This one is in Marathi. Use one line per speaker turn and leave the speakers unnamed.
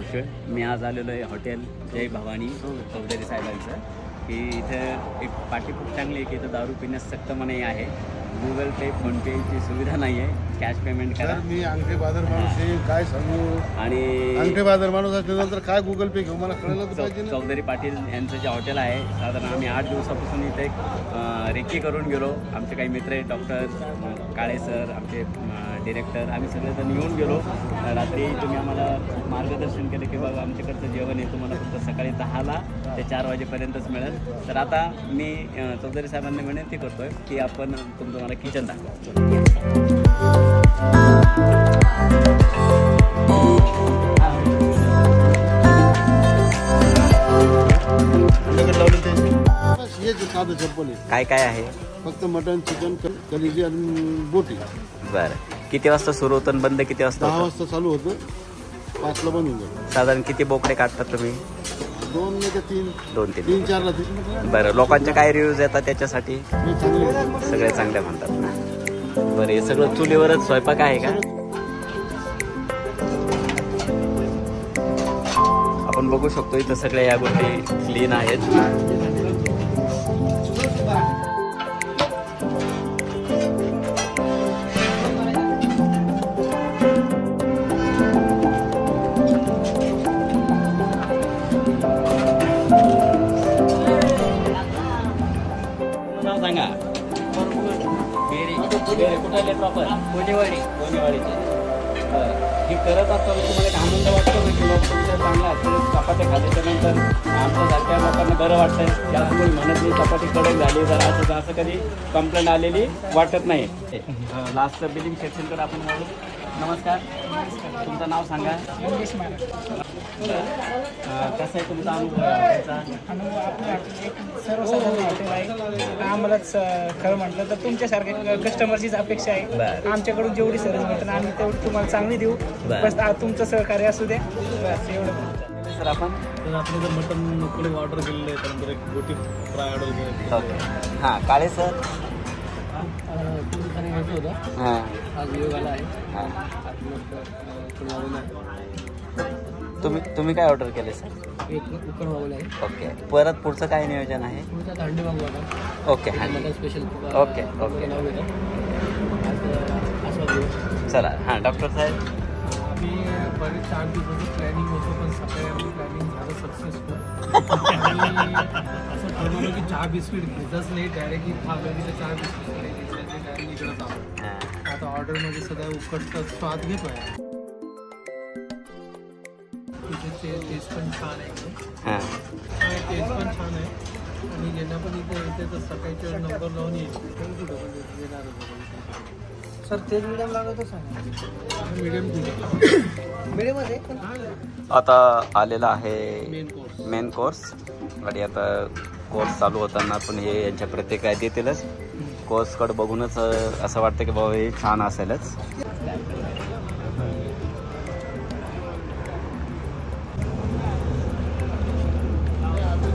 बघतोय. मी आज आलेलो आहे हॉटेल जय भवानी चौधरी साहेबांचं, की इथं एक पार्टी खूप चांगली आहे की इथं दारू पिण्यास सक्त मनाई आहे. गूगल पे फोनपेची सुविधा नाही आहे, कॅश पेमेंट करा.
मी अंगठे बाजार माणूस आहे, काय सांगू. आणि अंगठे बाजार माणूस असल्यानंतर काय गूगल पे घेऊ मला कळलं पाहिजे.
चौधरी पाटील यांचं जे हॉटेल आहे, साधारण आम्ही 8 दिवसापासून इथे रेकी करून गेलो. आमचे काही मित्र आहेत, डॉक्टर काळे सर, आमचे डिरेक्टर, आम्ही सगळेजण येऊन गेलो. रात्री तुम्ही आम्हाला मार्गदर्शन केलं की बाबा आमच्याकडचं जेवण आहे तुम्हाला फक्त सकाळी 10 ते 4 वाजेपर्यंतच मिळेल. तर आता मी चौधरी साहेबांना विनंती करतोय की आपण तुम्हाला किचन दाखवा. काय काय आहे?
फक्त मटन, चिकन, कलिजी आणि बोटी.
बरं, किती वाजता सुरू होतं आणि बंद किती वाजता?
10 वाजता चालू होतं, 5 ला बंद होतं.
साधारण किती बोकडे काढतात तुम्ही?
2 ते 3.
2-3
ला.
बरं, लोकांचे काय रिव्ह्यूज येतात त्याच्यासाठी?
चांगले,
सगळे चांगले म्हणतात ना. बरं, हे सगळं चुलीवरच स्वयंपाक आहे का? आपण बघू शकतो इथं सगळ्या या गोष्टी क्लीन आहेत. सांगा कुठे प्रॉपर? कोणीवाडीचे. हे करत असताना तुम्हाला एक आनंद वाटतो की लोक तुमच्या चांगला चपात्या खाल्ल्याच्या नंतर आमच्यासारख्या लोकांना बरं वाटतंय. जास्त कोणी म्हणत नाही चपाती कडक झाली, जरा असं कधी कंप्लेंट आलेली वाटत नाही. लास्टचं बिलिंग सेक्शनकडे आपण बोलू. नमस्कार, तुमचं नाव सांगा. कसं आहे तुमचा अनुभव?
सर्वसाधारण हॉटेल आहे. आम्हालाच खरं म्हटलं तर तुमच्यासारख्या कस्टमरचीच अपेक्षा आहे. आमच्याकडून जेवढी सर्व्हिस भेटेल आम्ही तेवढी तुम्हाला चांगली देऊ. बस तुमचं सहकार्य असू द्या, बस एवढं.
सर आपण
आपलं जर मटन उकडे ऑर्डर केलेलं आहे, त्यानंतर एक बोटी फ्राय ऑर्डर केली.
ओके. हां, काळे सर. हां,
आज योग आला आहे.
तुम्ही काय ऑर्डर केले सर?
एक उकड मागवलं आहे.
ओके. परत पुढचं काय नियोजन आहे?
पुढचा हंडी मागवला.
ओके, हंडी
स्पेशल.
ओके. चला. हां, डॉक्टर साहेब.
मी बरेच 4 दिवसाचं प्लॅनिंग होतं, पण सकाळी आम्ही प्लॅनिंग झालं सक्सेसफुल. आणि असं ठरवलं की चहा बिस्किट घेतच नाही, डायरेक्टली लगेच चहा बिस्किट डायरेक्ट इकडंच आलो. आता ऑर्डरमध्ये सध्या उकडचा स्वाद घेतो आहे. तिथे टेस्ट पण छान आहे. टेस्ट पण छान आहे. आणि ज्यांना पण इथे येते तर सकाळच्या नंबर लावून येईल. कुठं पण येणार सर? तेच मिडियम लागत सांग. मिडियम आहे.
आता आलेला आहे मेन कोर्स. आणि आता कोर्स चालू होताना पण हे यांच्या प्रतिक्रिया देतीलच. कोर्सकडे बघूनच असं वाटतं की बाबा हे छान असेलच.